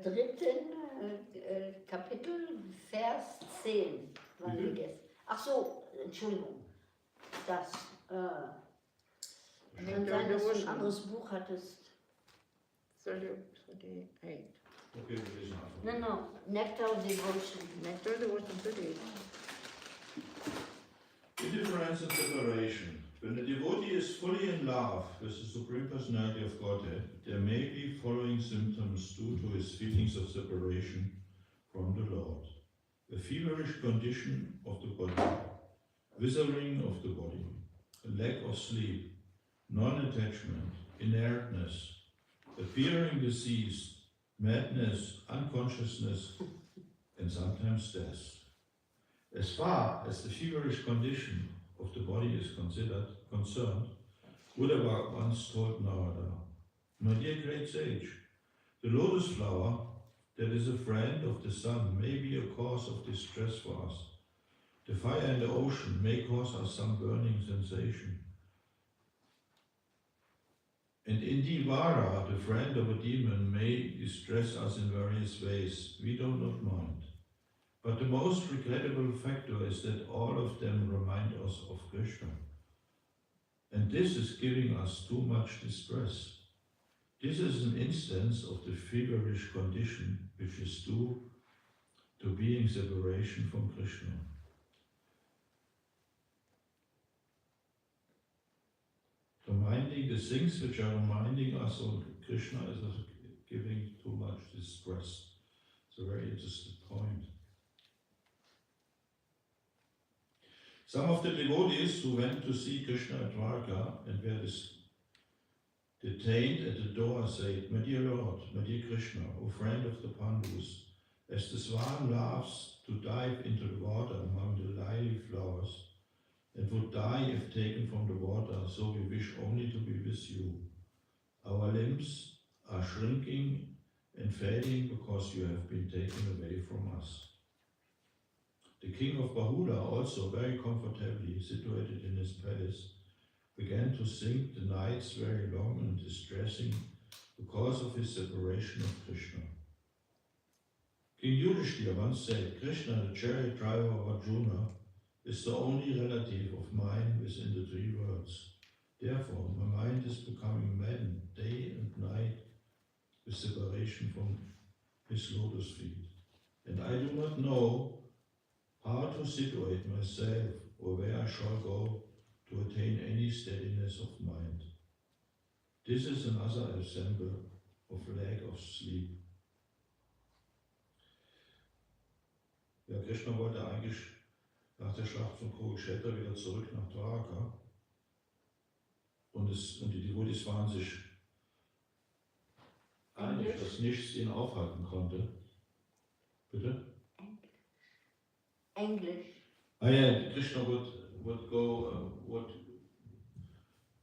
Dritten Kapitel, 10 waren wir gestern. Ach so, Entschuldigung. Das, kann sein, dass du ein anderes Buch hattest. 38. Okay, wir lesen einfach. No, Nectar Devotion. Nectar Devotion 38. Indifference and separation. When a devotee is fully in love with the Supreme Personality of Godhead, there may be following symptoms due to his feelings of separation from the Lord. A feverish condition of the body, withering of the body, a lack of sleep, non-attachment, inertness, appearing diseased, madness, unconsciousness, and sometimes death. As far as the feverish condition of the body is concerned, Buddha once told Narada, "My dear great sage, the lotus flower that is a friend of the sun may be a cause of distress for us. The fire in the ocean may cause us some burning sensation. And Indivara, the friend of a demon, may distress us in various ways. We do not mind. But the most regrettable factor is that all of them remind us of Krishna. And this is giving us too much distress. This is an instance of the feverish condition which is due to being separation from Krishna." Reminding the things which are reminding us of Krishna is giving too much distress. It's a very interesting point. Some of the devotees who went to see Krishna at Dwarka and were detained at the door said, "My dear Lord, my dear Krishna, O friend of the Pandus, as the swan loves to dive into the water among the lily flowers and would die if taken from the water, so we wish only to be with you. Our limbs are shrinking and fading because you have been taken away from us." The king of Bahula, also very comfortably situated in his palace, began to think the nights very long and distressing because of his separation of Krishna. King Yudhishthira once said, "Krishna, the chariot driver of Arjuna, is the only relative of mine within the three worlds. Therefore, my mind is becoming maddened day and night with separation from his lotus feet. And I do not know how to situate myself or where I shall go to attain any steadiness of mind. This is another example of lack of sleep." Ja, Krishna wollte eigentlich nach der Schlacht von Kurukshetra wieder zurück nach Dwarka. Und die Devotis waren sich einig, dass nichts ihn aufhalten konnte. Bitte? English. Krishna would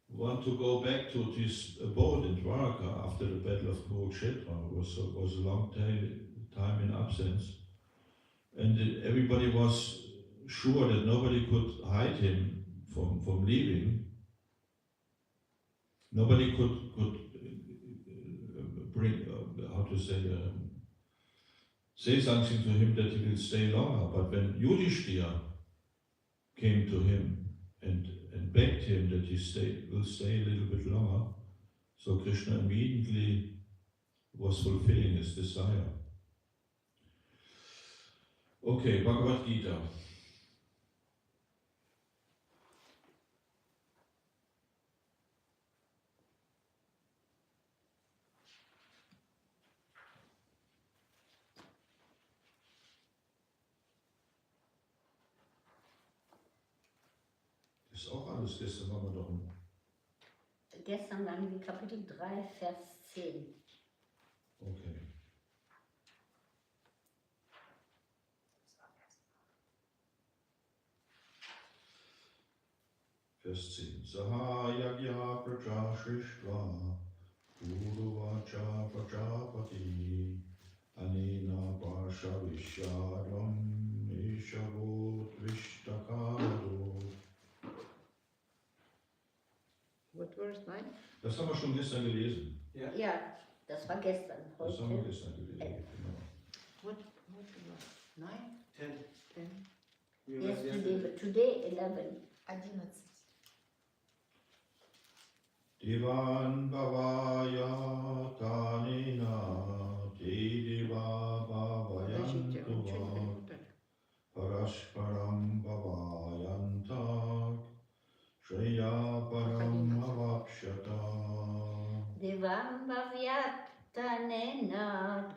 want to go back to his abode in Dwarka after the battle of Kurukshetra. It was a long time in absence. And everybody was sure that nobody could hide him from leaving. Nobody could bring, say something to him that he will stay longer. But when Yudhishthira came to him and begged him that he will stay a little bit longer, so Krishna immediately was fulfilling his desire. Okay, Bhagavad Gita. Das ist auch alles, gestern waren wir doch im Gestern waren wir Kapitel 3, Vers 10. Okay. Vers 10. Saha yagya praja shishtva Uruvacha prajapati Anena pasha vishadvam Ishavot vishtakado. What verse 9? Das haben wir schon gestern gelesen. Ja, das war gestern. Das haben wir Heute. gestern gelesen. Genau. What verse? 9? 10. 10. We Yes, read today, yesterday. but today 11. 11. Divan Bhavaya Tanina Te Diva Подождите, он что не Bhavayantuva перепутали? Parashparam Bhavayantak Shreya Param Avapshata. Devam bhavyatanena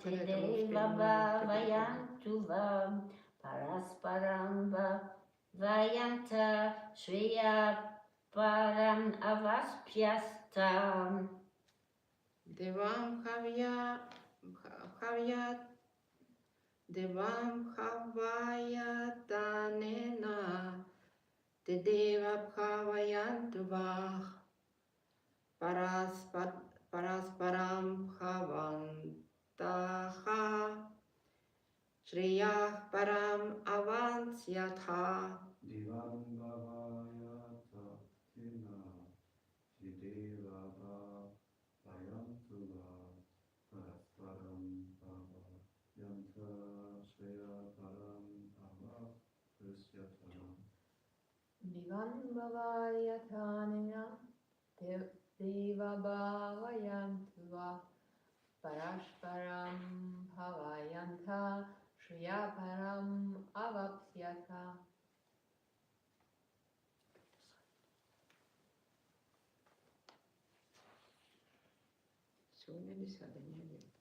te Понятно, deva успели bhavayantuva parasparam bhavayanta shreya param avaspyastam. Devam Havaya Tanena Te Deva Bhavayantu Vah Parasparam Bhavantaha Shreyah Param Avansyatha. Divam Bhavayata Tina Tideva Bhavayantuva Parasparam Bhavayanta Shreya Param Avaprisyata. Divan Bhavayatanena Deva Bhavayantuva Parashparam Bhavayanta Shriya Param Avapsyata. Сегодня 10 день.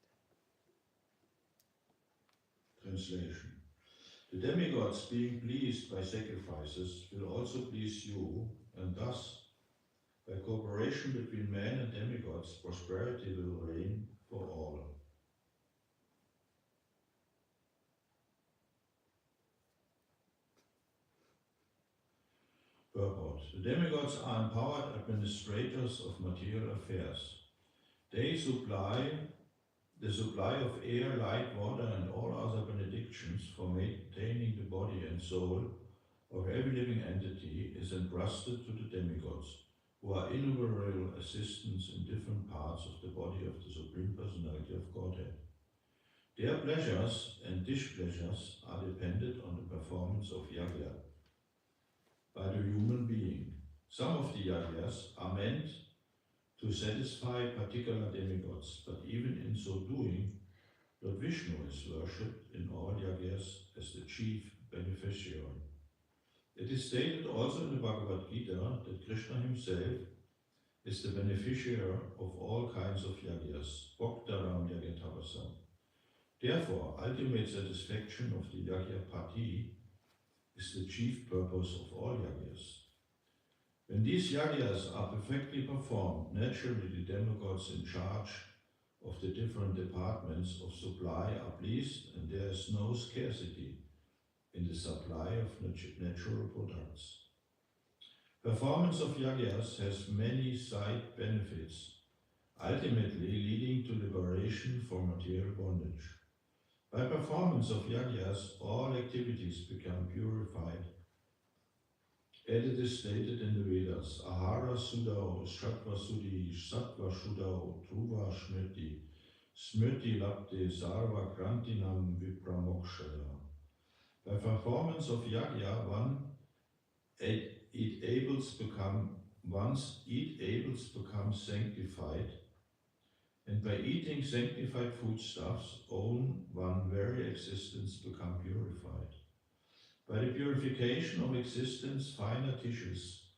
Translation. The demigods, being pleased by sacrifices, will also please you, and thus, by cooperation between men and demigods, prosperity will reign for all. Purport. The demigods are empowered administrators of material affairs. They supply the supply of air, light, water, and all other benedictions for maintaining the body and soul of every living entity is entrusted to the demigods, who are innumerable assistants in different parts of the body of the Supreme Personality of Godhead. Their pleasures and displeasures are dependent on the performance of yajna by the human being. Some of the yajnas are meant to satisfy particular demigods, but even in so doing, Lord Vishnu is worshipped in all yajnas as the chief beneficiary. It is stated also in the Bhagavad Gita that Krishna himself is the beneficiary of all kinds of yajnas, Bhaktaram Yagatavasam. Therefore, ultimate satisfaction of the Yajna-pati is the chief purpose of all yajnas. When these yajnas are perfectly performed, naturally the demigods in charge of the different departments of supply are pleased, and there is no scarcity in the supply of natural products. Performance of yajnas has many side benefits, ultimately leading to liberation from material bondage. By performance of yajnas, all activities become purified. As it is stated in the Vedas, Ahara Sudao, Shatva Sudhi, Sattva Sudao, Dhruva Smriti, Smriti Lapte, Sarva Krantinam Vipramokshaya. By performance of yajna, one's eatables become sanctified, and by eating sanctified foodstuffs, one's very existence become purified. By the purification of existence, finer tissues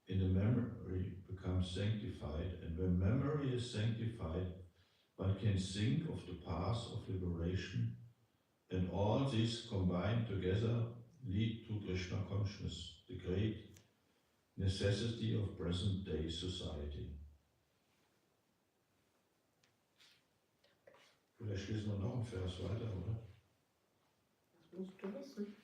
in the memory become sanctified, and when memory is sanctified, one can think of the path of liberation, and all these combined together lead to Krishna consciousness, the great necessity of present-day society. Vielleicht lesen wir noch einen Vers weiter, oder? Das musst du wissen.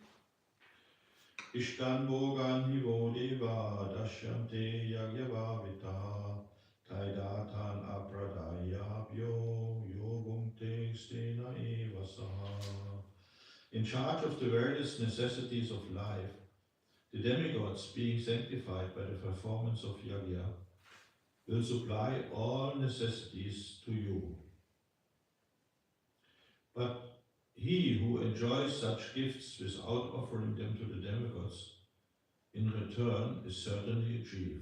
Iskconw Rmt Hnd Dashyante Yagyavavita Taidatan Apradayabhyo Yogumte Stena Evasaha. In charge of the various necessities of life, the demigods, being sanctified by the performance of yajna, will supply all necessities to you. But He who enjoys such gifts without offering them to the demigods in return is certainly a chief.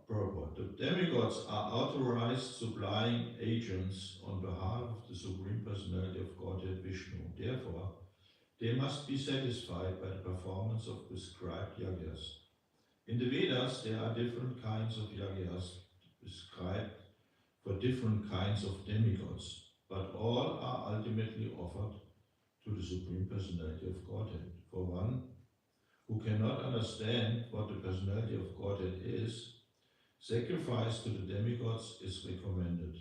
Purport. The demigods are authorized supplying agents on behalf of the Supreme Personality of Godhead Vishnu. Therefore, they must be satisfied by the performance of prescribed yagyas. In the Vedas, there are different kinds of yagyas prescribed for different kinds of demigods, but all are ultimately offered to the Supreme Personality of Godhead. For one who cannot understand what the Personality of Godhead is, sacrifice to the demigods is recommended.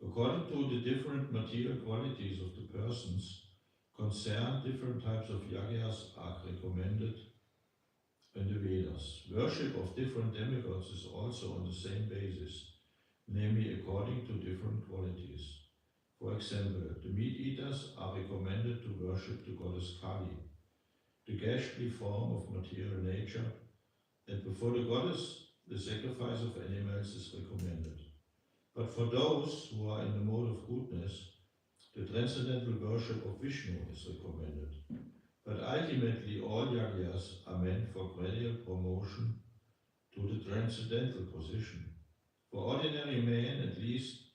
According to the different material qualities of the persons concerned, different types of yagyas are recommended in the Vedas. Worship of different demigods is also on the same basis, namely according to different qualities. For example, the meat-eaters are recommended to worship the goddess Kali, the ghastly form of material nature, and before the goddess, the sacrifice of animals is recommended. But for those who are in the mode of goodness, the transcendental worship of Vishnu is recommended. But ultimately, all yagyas are meant for gradual promotion to the transcendental position. For ordinary men, at least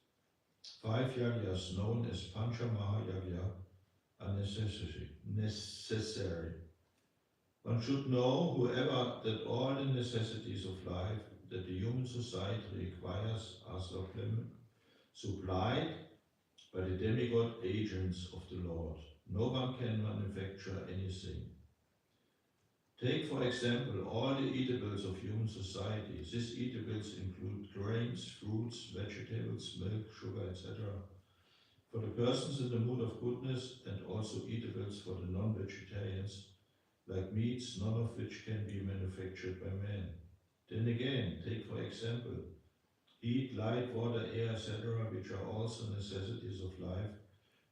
5 yagyas known as Pancha Mahayagya are necessary. One should know, however, that all the necessities of life that the human society requires are supplied by the demigod agents of the Lord. No one can manufacture anything. Take, for example, all the eatables of human society. These eatables include grains, fruits, vegetables, milk, sugar, etc. For the persons in the mood of goodness, and also eatables for the non-vegetarians, like meats, none of which can be manufactured by man. Then again, take for example, heat, light, water, air, etc., which are also necessities of life.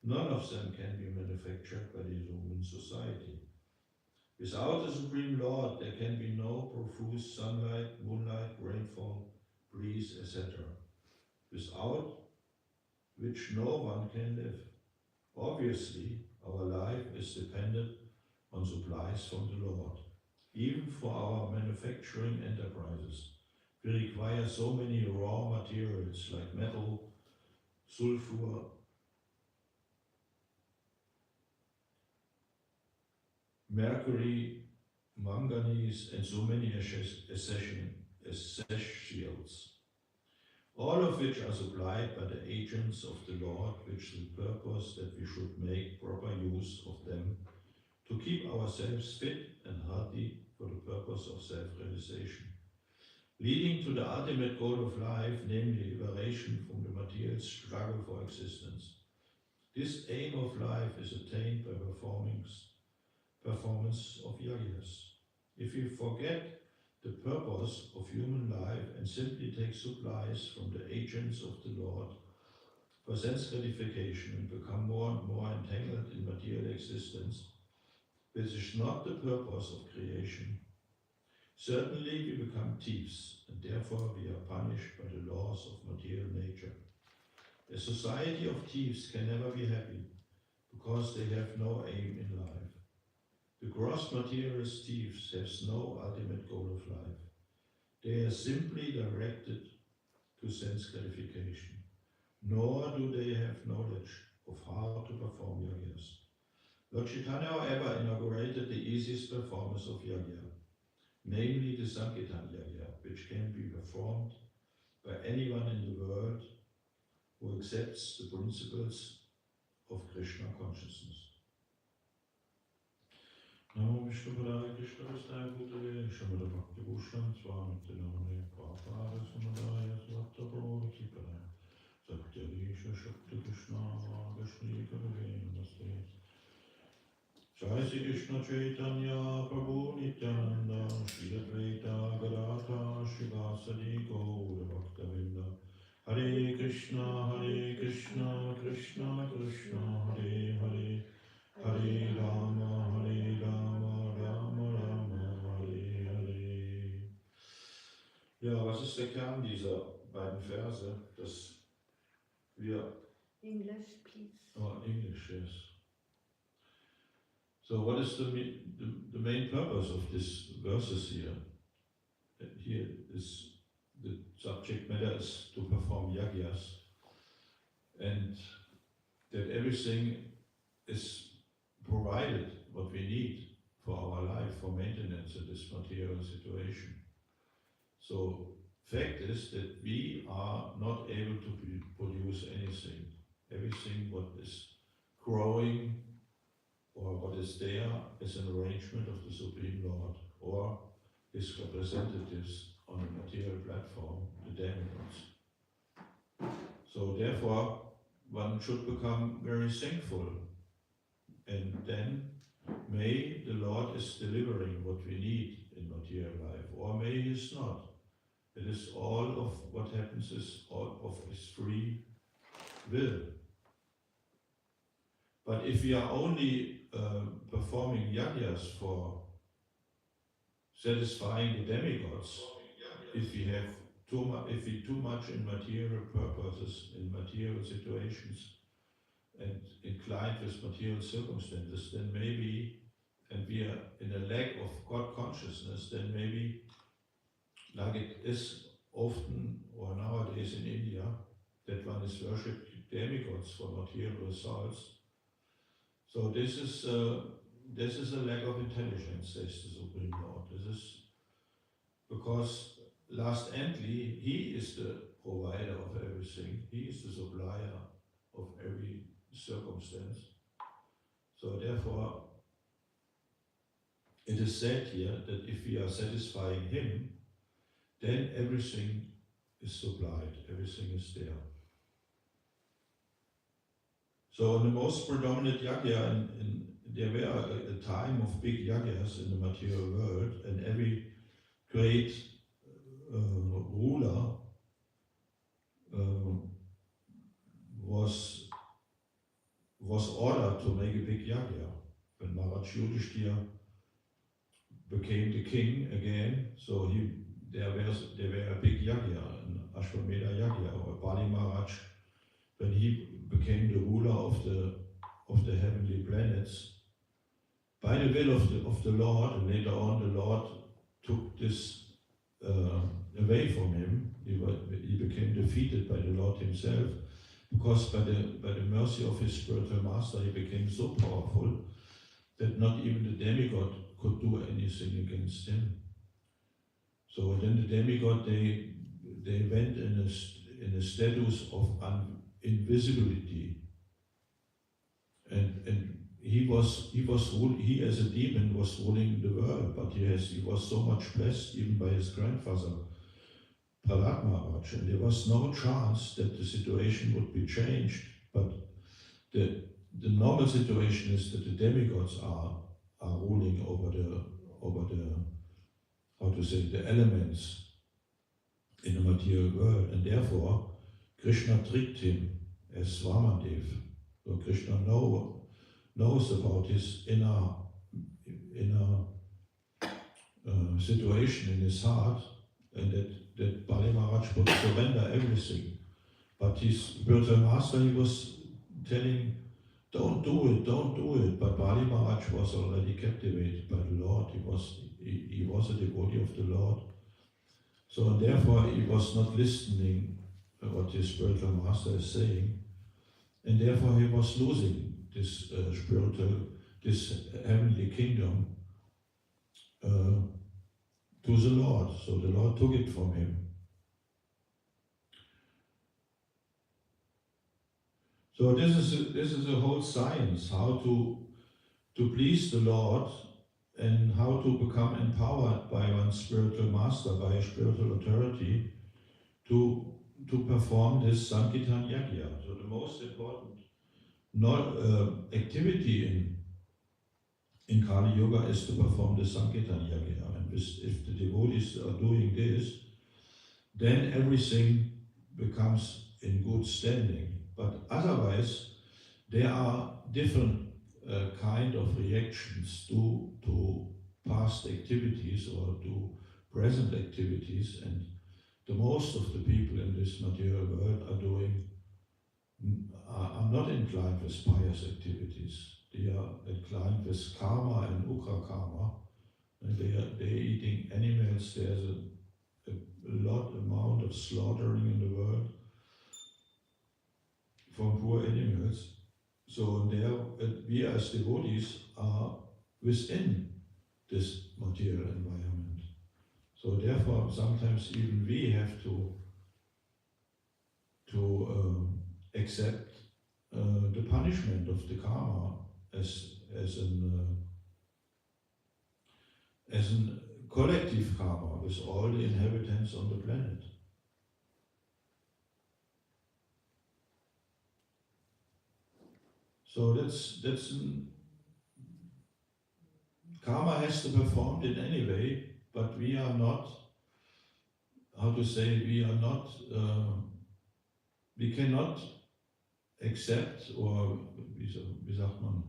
None of them can be manufactured by the human society. Without the Supreme Lord, there can be no profuse sunlight, moonlight, rainfall, breeze, etc., without which no one can live. Obviously, our life is dependent on supplies from the Lord. Even for our manufacturing enterprises, we require so many raw materials like metal, sulfur, mercury, manganese, and so many essentials, all of which are supplied by the agents of the Lord, which is the purpose that we should make proper use of them to keep ourselves fit and healthy for the purpose of self-realization, leading to the ultimate goal of life, namely liberation from the material struggle for existence. This aim of life is attained by performance of yagyas. If we forget the purpose of human life and simply take supplies from the agents of the Lord for sense gratification and become more and more entangled in material existence, this is not the purpose of creation. Certainly we become thieves, and therefore we are punished by the laws of material nature. A society of thieves can never be happy, because they have no aim in life. The gross materialist thieves have no ultimate goal of life. They are simply directed to sense gratification, nor do they have knowledge of how to perform yagyas. Lord Chaitanya, however, inaugurated the easiest performance of yagya, namely the Sankirtan yagya, which can be performed by anyone in the world who accepts the principles of Krishna consciousness. Namo Vishnu Padaya Krishna Vastaya Bhutale Shamada Bhakti Bhushan Swami Tinamane Prabhupada Samadaya Svata Prabhupada Kipaya Satyadisha Shakti Krishna Vishnu Kadave Namaste Jai Sri Krishna Chaitanya Prabhu Nityananda Shri Advaita Gadadhara Srivasadi Gaura Bhaktavinda Hare Krishna Krishna Krishna Hare Hare Hare Rama Rama Rama Hare Hare. Ja, was ist der Kern dieser beiden Verse? Das Yeah. English, please. Oh, English, yes. So what is the main purpose of these verses here? Here is the subject matter is to perform yagyas, and that everything is provided what we need for our life, for maintenance in this material situation. So fact is that we are not able to produce anything. Everything what is growing or what is there is an arrangement of the Supreme Lord or his representatives on the material platform, the demigods. So therefore, one should become very thankful, and then may the Lord is delivering what we need in material life, or may he is not. It is all of what happens is all of his free will. But if we are only performing yagyas for satisfying the demigods, if we have too much in material purposes, in material situations, and inclined with material circumstances, then maybe, and we are in a lack of God consciousness, then maybe, like it is often or nowadays in India, that one is worshipped demigods for material results. So this is a lack of intelligence, says the Supreme Lord. This is because last endly, he is the provider of everything. He is the supplier of every circumstance. So therefore, it is said here that if we are satisfying him, then everything is supplied, everything is there. So the most predominant yagya, there were a time of big yagyas in the material world, and every great ruler was ordered to make a big yagya. When Maharaj Yudhishthira became the king again, so there were a big yagya, an Ashwamedha yagya, or Bali Maharaj, when he became the ruler of the heavenly planets, by the will of the Lord, and later on the Lord took this away from him. He became defeated by the Lord himself, because by the mercy of his spiritual master, he became so powerful that not even the demigod could do anything against him. So then the demigod, they went in a status of invisibility, and he as a demon was ruling the world, but he was so much blessed even by his grandfather Prahlad Maharaj, and there was no chance that the situation would be changed. But the normal situation is that the demigods are ruling over the how to say, the elements in the material world, and therefore Krishna tricked him as Vamadev. So Krishna knows about his inner situation in his heart, and that Bali Maharaj would surrender everything. But his spiritual master, he was telling, don't do it. But Bali Maharaj was already captivated by the Lord. He was a devotee of the Lord. So therefore he was not listening to what his spiritual master is saying. And therefore he was losing this this heavenly kingdom to the Lord. So the Lord took it from him. So this is a whole science, how to please the Lord, and how to become empowered by one's spiritual master, by a spiritual authority, to perform this Sankirtan Yajna. So the most important activity in Kali Yoga is to perform the Sankirtan Yajna. And if the devotees are doing this, then everything becomes in good standing. But otherwise, there are different kind of reactions to past activities or to present activities, and the most of the people in this material world are doing are not inclined with pious activities. They are inclined with karma and ukra karma. And they're eating animals. There's a lot amount of slaughtering in the world from poor animals. So we as devotees are within this material environment. So therefore, sometimes even we have to accept the punishment of the karma as an collective karma with all the inhabitants on the planet. So karma has to be performed in any way, but we are not, we cannot accept, or wie sagt man,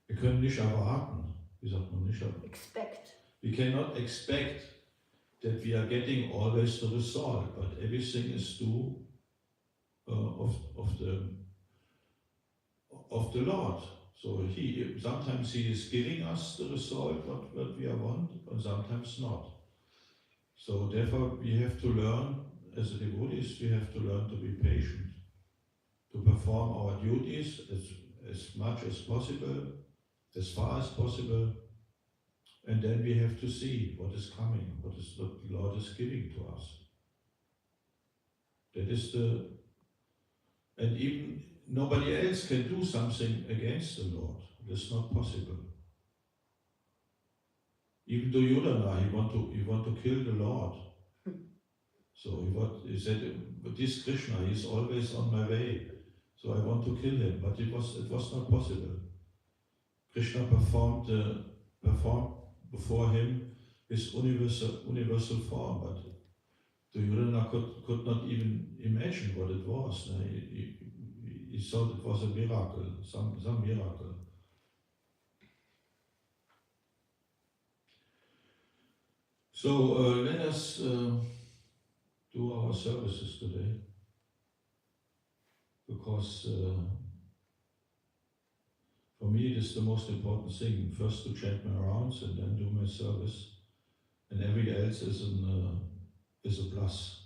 wir können nicht erwarten, wie sagt man nicht erwarten? Expect. We cannot expect that we are getting always the result, but everything is due of the Lord. So sometimes He is giving us the result what we want, and sometimes not. So therefore we have to learn, as a devotees, we have to learn to be patient, to perform our duties as much as possible, as far as possible, and then we have to see what is coming, what the Lord is giving to us. That is and even nobody else can do something against the Lord. That's not possible. Even Duryodhana, he want to kill the Lord. So he said, this Krishna, he is always on my way. So I want to kill him, but it was not possible. Krishna performed before him his universal form, but Duryodhana could not even imagine what it was. He thought it was a miracle, some miracle. So let us do our services today, because for me it is the most important thing, first to chant my rounds and then do my service, and everything else is a plus.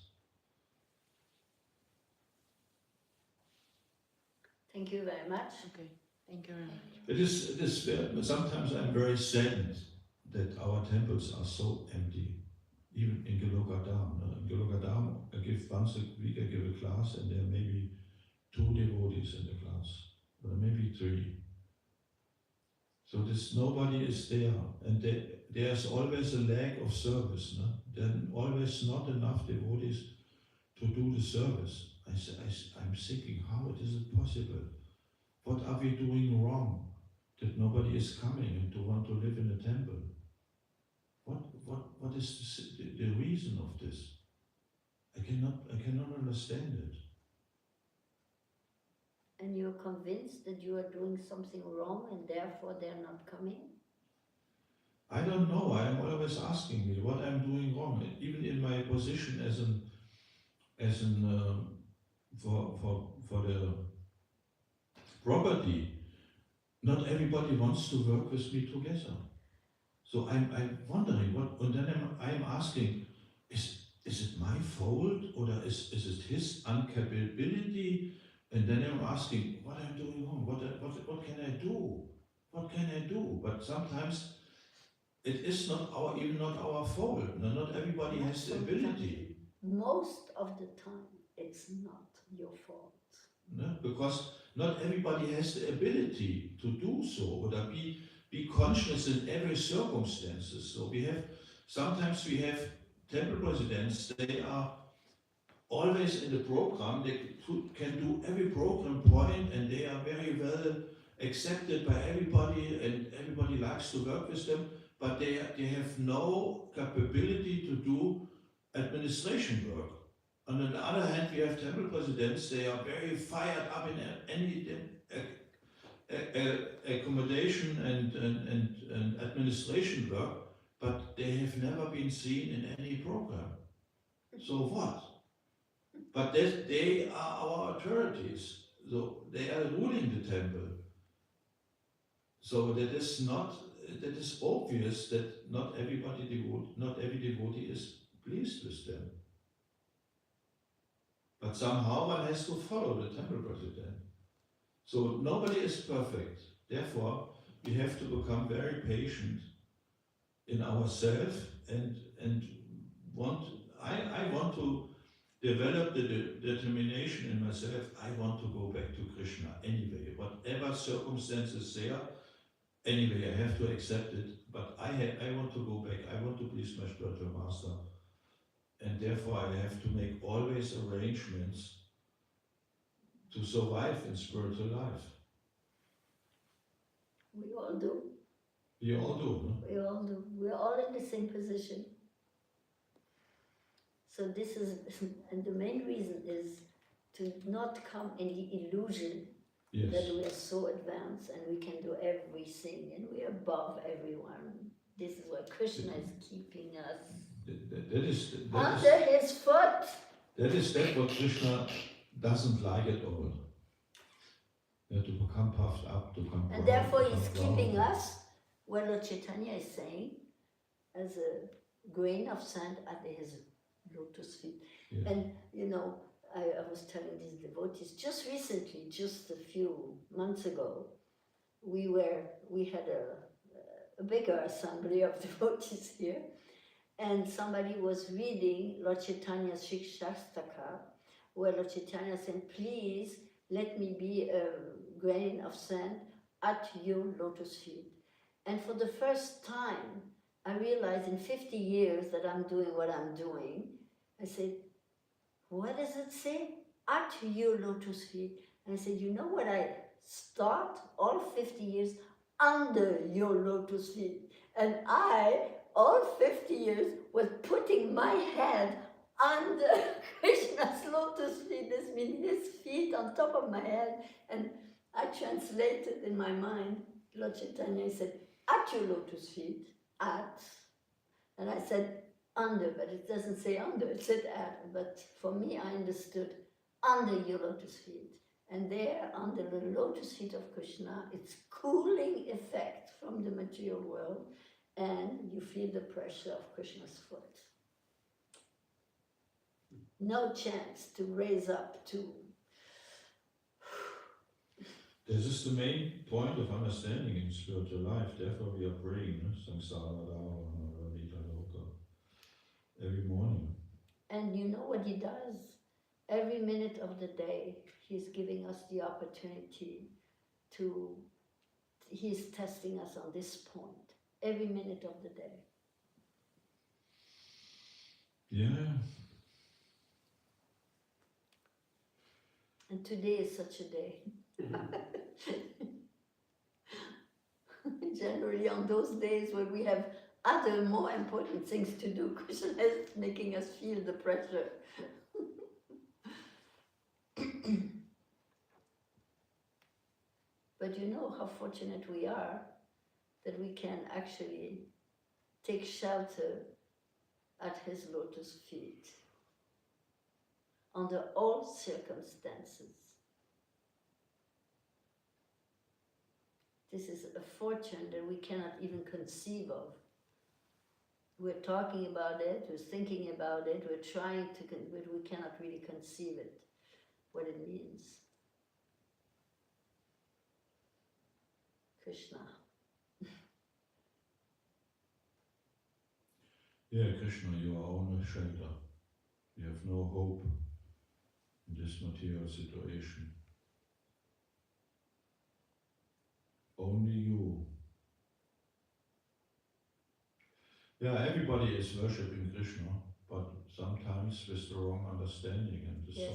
Thank you very much. Okay, thank you very much. It is sometimes I'm very saddened that our temples are so empty, even in Gelokadam. In Gelokadam, I give once a week, I give a class, and there are maybe 2 devotees in the class, or maybe 3. So nobody is there, and there's always a lack of service. No? There are always not enough devotees to do the service. I'm thinking, how is it possible? What are we doing wrong that nobody is coming and to want to live in a temple? What is the reason of this? I cannot understand it. And you're convinced that you are doing something wrong and therefore they're not coming? I don't know. I am always asking me what I'm doing wrong. Even in my position for the property, not everybody wants to work with me together. So I'm wondering and then I'm asking, is it my fault, or is it his incapability? And then I'm asking, what I'm doing wrong? What can I do? What can I do? But sometimes it is even not our fault. Not everybody has the ability. Most of the time, it's not your fault. No? Because not everybody has the ability to do so, or be conscious in every circumstances. So sometimes we have temple presidents, they are always in the program, they can do every program point, and they are very well accepted by everybody, and everybody likes to work with them, but they have no capability to do administration work. And on the other hand, we have temple presidents, they are very fired up in any accommodation and administration work, but they have never been seen in any program. So what? But they are our authorities. So they are ruling the temple. So that is obvious that not every devotee is pleased with them. But somehow one has to follow the temple president. So nobody is perfect. Therefore, we have to become very patient in ourselves and I want to develop the determination in myself. I want to go back to Krishna anyway. Whatever circumstances there, anyway, I have to accept it. But I want to go back. I want to please my spiritual master. And therefore I have to make always arrangements to survive in spiritual life. We all do. We all do, no? We all do. We're all in the same position. So this is, and the main reason is to not come in the illusion Yes. that we are so advanced and we can do everything and we are above everyone. This is why Krishna is keeping us That is under his foot. that what Krishna doesn't like at all. To become puffed up, to become And proud, therefore to he's become keeping proud. us, what Lord Chaitanya is saying, as a grain of sand under his lotus feet. Yes. And you know, I was telling these devotees just recently, just a few months ago, we had a bigger assembly of devotees here, and somebody was reading Lord Chaitanya's Shikshastaka, where Lord Chaitanya said, please let me be a grain of sand at your lotus feet. And for the first time, I realized in 50 years that I'm doing what I'm doing, I said, what does it say? At your lotus feet. And I said, you know what I start all 50 years? Under your lotus feet. And I, all 50 years, was putting my head under Krishna's lotus feet. This means his feet on top of my head. And I translated in my mind, Lord Chaitanya said, at your lotus feet, at. And I said, under, but it doesn't say under, it said at. But for me, I understood under your lotus feet. And there, under the lotus feet of Krishna, it's cooling effect from the material world, and you feel the pressure of Krishna's foot. No chance to raise up to. This is the main point of understanding in spiritual life. Therefore we are praying, Samsara Dharma, Vita Loka, every morning. And you know what he does? Every minute of the day, he's giving us the opportunity to, he's testing us on this point. Every minute of the day. Yeah. And today is such a day. Generally on those days when we have other more important things to do, Krishna is making us feel the pressure. But you know how fortunate we are that we can actually take shelter at his lotus feet under all circumstances. This is a fortune that we cannot even conceive of. We're talking about it, we're thinking about it, we're trying to, but we cannot really conceive it, what it means. Krishna. Yeah, Krishna, you are only shelter. We have no hope in this material situation. Only you. Yeah, everybody is worshipping Krishna, but sometimes with the wrong understanding and the Yes.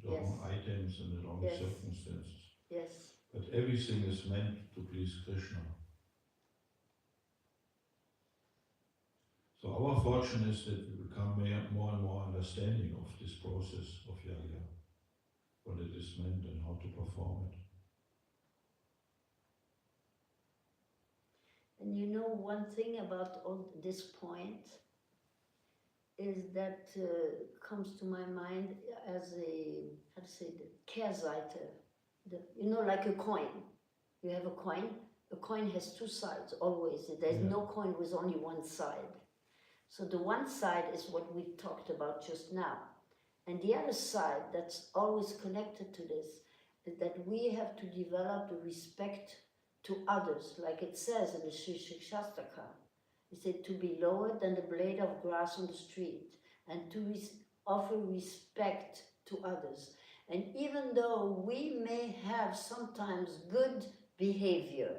wrong items and the wrong Yes. circumstances. Yes. But everything is meant to please Krishna. So our fortune is that we become more and more understanding of this process of Yagya, what it is meant and how to perform it. And you know one thing about all this point, is that comes to my mind as a, how to say it, Kehrseite. You know, like a coin. You have a coin has two sides always. There's Yeah. no coin with only one side. So the one side is what we talked about just now. And the other side that's always connected to this is that we have to develop the respect to others, like it says in the Sri Shastaka. It said to be lower than the blade of grass on the street and to offer respect to others. And even though we may have sometimes good behavior,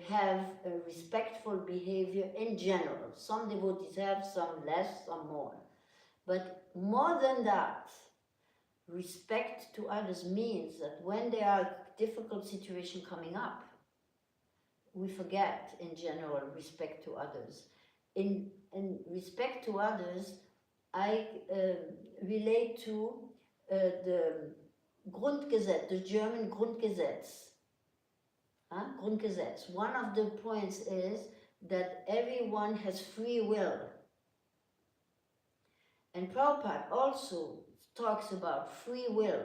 have a respectful behavior in general, some devotees have, some less, some more. But more than that, respect to others means that when there are difficult situations coming up, we forget in general respect to others. In respect to others, I relate to the Grundgesetz, the German Grundgesetz. Grundgesetz. One of the points is that everyone has free will. And Prabhupada also talks about free will,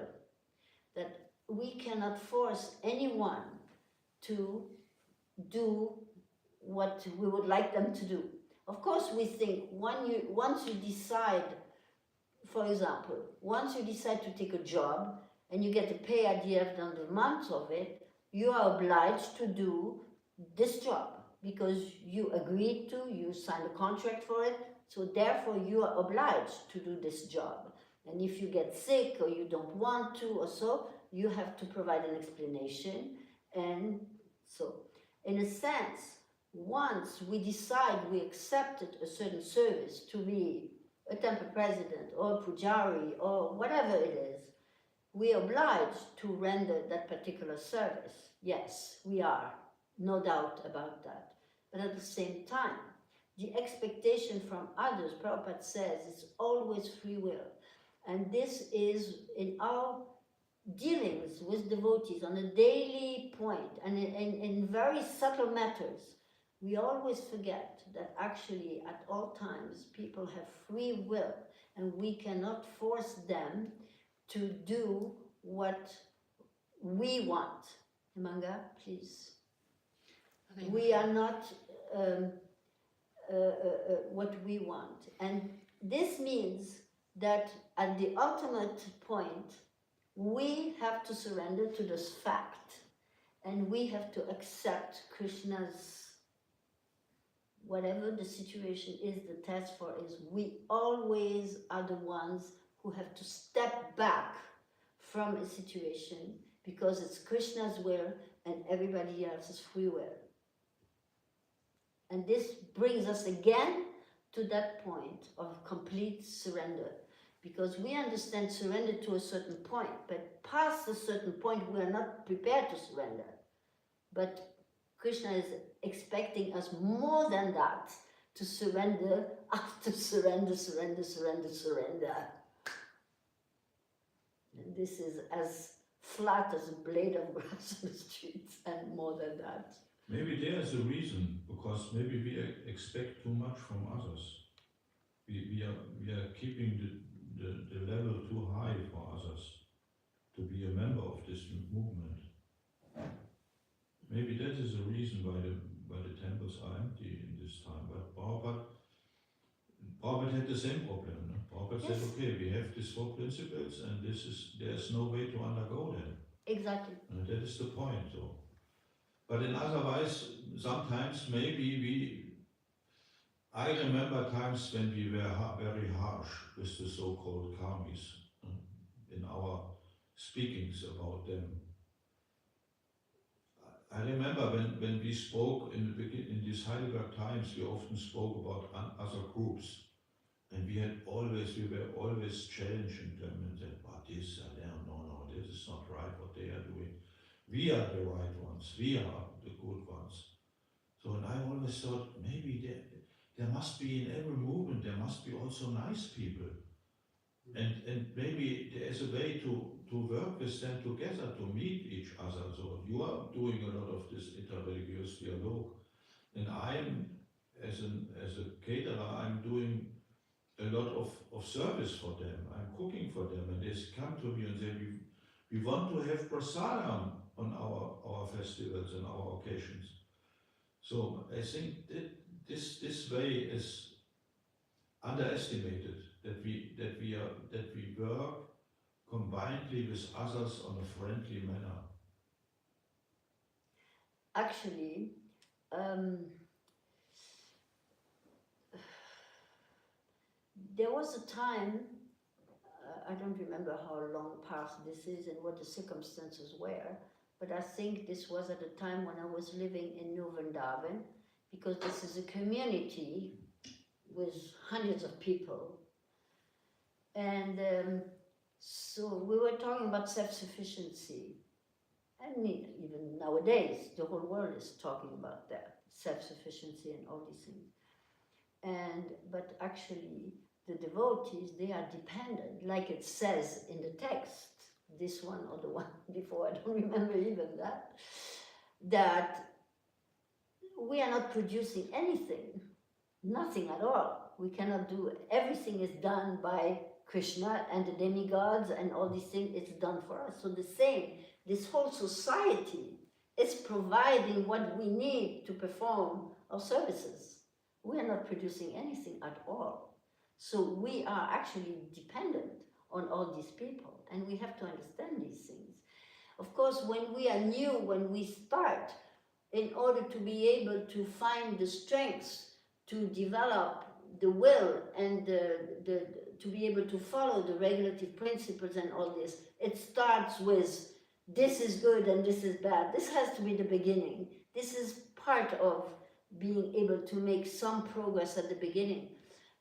that we cannot force anyone to do what we would like them to do. Of course, we think once you decide, for example, once you decide to take a job and you get the pay at the end of the month of it, you are obliged to do this job because you agreed to, you signed a contract for it, so therefore you are obliged to do this job. And if you get sick or you don't want to or so, you have to provide an explanation. And so, in a sense, once we decide we accepted a certain service to be a temple president or a pujari or whatever it is, we are obliged to render that particular service. Yes, we are, no doubt about that. But at the same time, the expectation from others, Prabhupada says, is always free will. And this is in our dealings with devotees on a daily point and in very subtle matters. We always forget that actually at all times people have free will and we cannot force them to do what we want. Manga, please. We are not what we want. And this means that at the ultimate point, we have to surrender to this fact and we have to accept Krishna's, whatever the situation is, the test for is, we always are the ones who have to step back from a situation because it's Krishna's will and everybody else's free will. And this brings us again to that point of complete surrender. Because we understand surrender to a certain point, but past a certain point we are not prepared to surrender. But Krishna is expecting us more than that, to surrender after surrender, surrender, surrender, surrender. And this is as flat as a blade of grass on the streets and more than that. Maybe there's a reason, because maybe we expect too much from others. We are keeping the level too high for others to be a member of this movement. Maybe that is the reason why the temples are empty in this time. But Prabhupada had the same problem. No? Prabhupada said, okay, we have these 4 principles and there's no way to undergo them. Exactly. And that is the point. So. But in otherwise, sometimes maybe I remember times when we were very harsh with the so-called karmis in our speakings about them. I remember when we spoke in these Heidelberg times, we often spoke about other groups, and we were always challenging them and said, "But this, no, this is not right what they are doing. We are the right ones. We are the good ones." So, and I always thought maybe there must be in every movement there must be also nice people, and maybe there is a way to work with them together, to meet each other. So you are doing a lot of this interreligious dialogue, and I'm as a caterer, I'm doing a lot of service for them. I'm cooking for them, and they come to me and say, we want to have prasadam on our festivals and our occasions. So I think that this way is underestimated, that we work combinedly with others on a friendly manner. Actually, there was a time, I don't remember how long past this is and what the circumstances were, but I think this was at a time when I was living in New Vrindavan, because this is a community with hundreds of people. And so we were talking about self-sufficiency. I mean, even nowadays, the whole world is talking about that, self-sufficiency and all these things. But actually, the devotees, they are dependent, like it says in the text, this one or the one before, I don't remember even that we are not producing anything, nothing at all. We cannot do, everything is done by Krishna and the demigods and all these things, it's done for us. So the same, this whole society is providing what we need to perform our services. We are not producing anything at all. So we are actually dependent on all these people, and we have to understand these things. Of course, when we are new, when we start, in order to be able to find the strengths to develop the will and to be able to follow the regulative principles and all this, it starts with this is good and this is bad. This has to be the beginning. This is part of being able to make some progress at the beginning.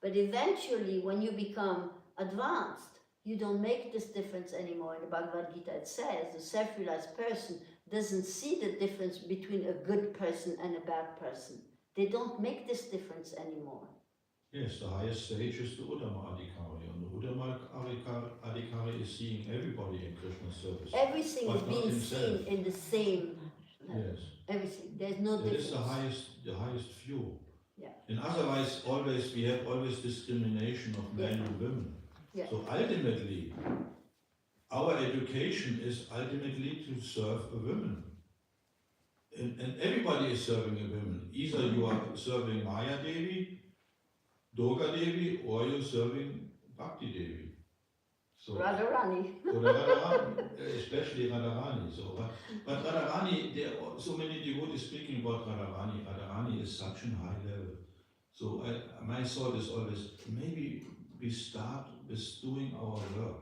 But eventually, when you become advanced, you don't make this difference anymore. In the Bhagavad Gita it says, the self-realized person doesn't see the difference between a good person and a bad person. They don't make this difference anymore. Yes, the highest stage is the Uttama Adhikari, and the Uttama Adhikari is seeing everybody in Krishna's service. Everything is but not being himself. seen in the same. Yes. Everything. There's no That difference. is the highest view. Yeah. And otherwise, we have always discrimination of men and women. Yeah. So ultimately, our education is ultimately to serve a woman. And everybody is serving a woman. Either you are serving Maya Devi, Durga Devi, or you're serving Bhakti Devi. So Radharani. or Radharani, especially Radharani. So, but Radharani, there are so many devotees speaking about Radharani. Radharani is such a high level. So my thought is always, maybe we start with doing our work.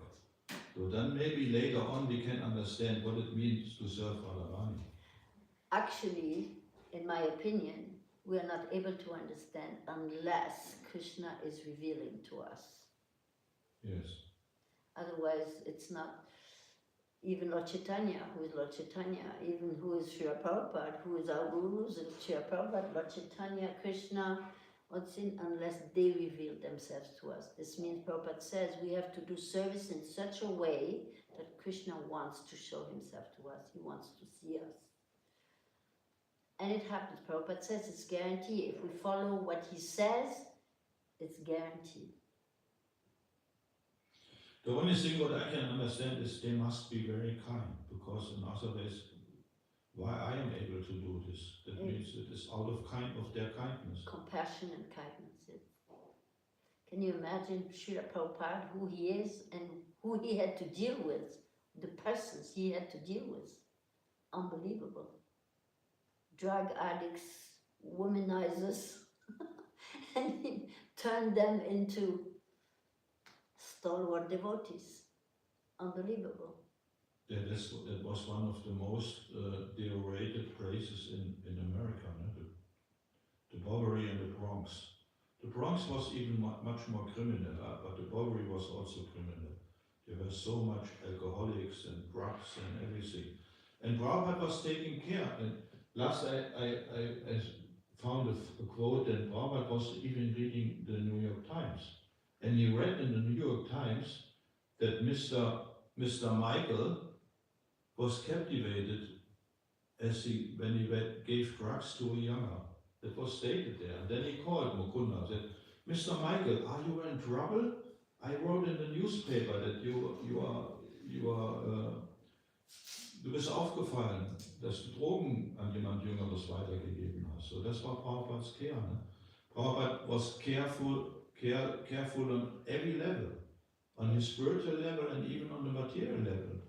So then maybe later on we can understand what it means to serve Radharani. Actually, in my opinion, we are not able to understand unless Krishna is revealing to us. Yes. Otherwise, it's not. Even Lord Chaitanya, who is Lord Chaitanya, even who is Srila Prabhupada, who is our gurus, and Srila Prabhupada, Lord Chaitanya, Krishna, unless they reveal themselves to us. This means Prabhupada says we have to do service in such a way that Krishna wants to show himself to us. He wants to see us. And it happens. Prabhupada says it's guaranteed. If we follow what he says, it's guaranteed. The only thing what I can understand is they must be very kind, because in other ways, why I am able to do this, that means it is out of their kindness. Compassion and kindness. Yes. Can you imagine Srila Prabhupada, who he is and who he had to deal with, the persons he had to deal with? Unbelievable. Drug addicts, womanizers, and he turned them into stalwart devotees. Unbelievable. That was one of the most decorated places in America, no? The Bowery and the Bronx. The Bronx was even much more criminal, but the Bowery was also criminal. There were so much alcoholics and drugs and everything. And Prabhupada was taking care. And last I found a quote, and Prabhupada was even reading the New York Times. And he read in the New York Times that Mr. Michael was captivated when he gave drugs to a younger. That was stated there. And then he called Mukunda and said, Mr. Michael, are you in trouble? I wrote in the newspaper that du bist aufgefallen, dass du Drogen an jemand Jüngeres weitergegeben hast. So, das war Prabhupads Care. Ne? Prabhupada was careful on every level, on his spiritual level and even on the material level.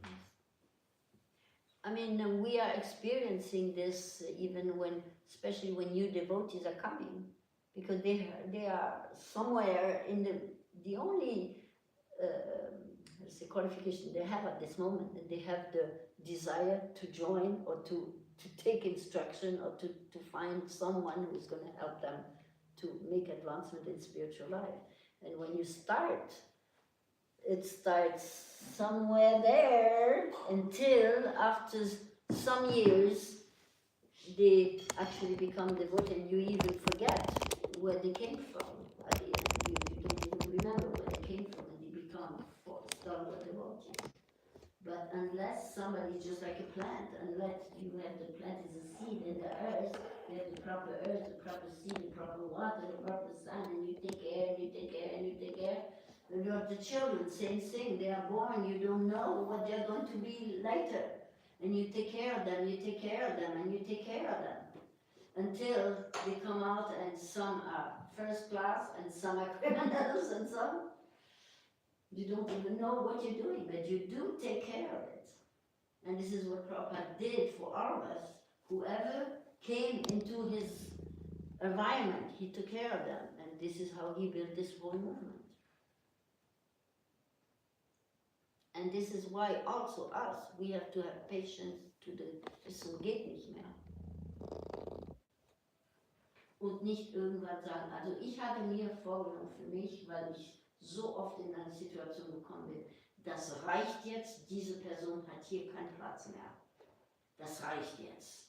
I mean, we are experiencing this even when, especially when new devotees are coming, because they are somewhere in the only qualification they have at this moment, that they have the desire to join or to take instruction or to find someone who's going to help them to make advancement in spiritual life. And when you start, it starts somewhere there until after some years they actually become devoted and you even forget where they came from. At the end, you don't even remember where they came from and they become stalwart devotees. But unless somebody is just like a plant, unless you have the plant is a seed in the earth, you have the proper earth, the proper seed, the proper water, the proper sun, and you take care and you take care and you take care. And you have the children, same thing, they are born, you don't know what they're going to be later. And you take care of them, you take care of them, and you take care of them. Until they come out and some are first class and some are criminals and some you don't even know what you're doing, but you do take care of it. And this is what Prabhupada did for all of us. Whoever came into his environment, he took care of them. And this is how he built this whole movement. And this is why also us, we have to have patience bis zum geht nicht mehr. Und nicht irgendwann sagen, also ich hatte mir vorgenommen für mich, weil ich so oft in eine Situation gekommen bin, das reicht jetzt, diese Person hat hier keinen Platz mehr. Das reicht jetzt.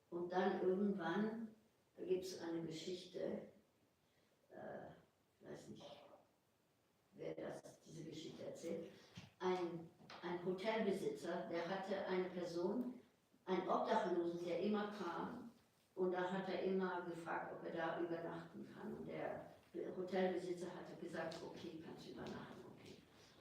Und dann irgendwann, da gibt es eine Geschichte, ich weiß nicht, wer diese Geschichte erzählt, ein Hotelbesitzer, der hatte eine Person, einen Obdachlosen, der immer kam und da hat er immer gefragt, ob er da übernachten kann. Und der Hotelbesitzer hatte gesagt, okay, kannst du übernachten, okay.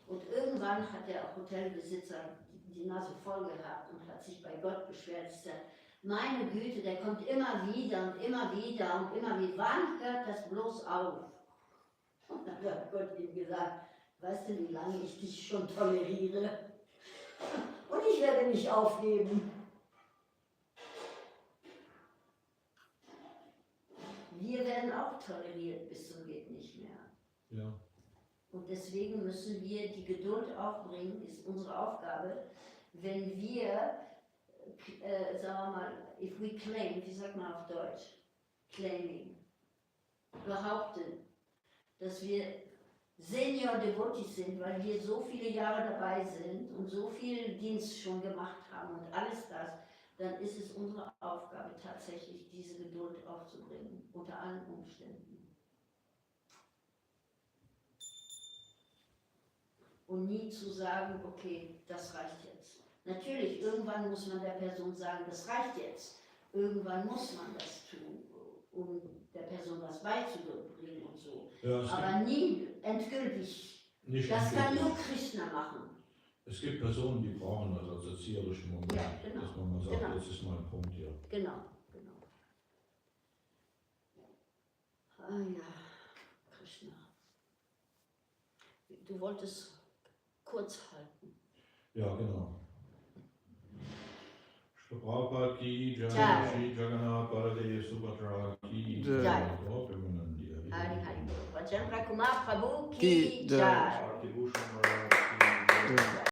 Und irgendwann hat der Hotelbesitzer die Nase voll gehabt und hat sich bei Gott beschwert. Er sagt, meine Güte, der kommt immer wieder und immer wieder und immer wieder. Wann hört das bloß auf? Und dann hat Gott ihm gesagt, weißt du, wie lange ich dich schon toleriere? Und ich werde nicht aufgeben. Wir werden auch toleriert bis zum geht nicht mehr. Ja. Und deswegen müssen wir die Geduld aufbringen, ist unsere Aufgabe, wenn wir, sagen wir mal, if we claim, wie sagt man auf Deutsch, claiming, behaupten, dass wir Senior Devotees sind, weil wir so viele Jahre dabei sind und so viel Dienst schon gemacht haben und alles das, dann ist es unsere Aufgabe tatsächlich, diese Geduld aufzubringen, unter allen Umständen. Und nie zu sagen, okay, das reicht jetzt. Natürlich, irgendwann muss man der Person sagen, das reicht jetzt. Irgendwann muss man das tun, um der Person was beizubringen und so. Ja, aber nie endgültig. nicht Das kann endgültig. nur Krishna machen. Es gibt Personen, die brauchen das als erzieherischen Moment, Ja, genau. dass man mal sagt, Genau. das ist mein Punkt hier. Genau, genau. Ah ja, Krishna. Du wolltest kurz halten. Ja, genau. Shri Prabhupada ki Jai, Jai. Shri Jagannath Baladev Subhadra ki Jai. Jai. Oh, wir wollen die Hari Hari Bol. Vajrapra Kumar Prabhu Ki ki Jai. Jai. Bhakti Bhushan Maharaj ki Jai. Ja.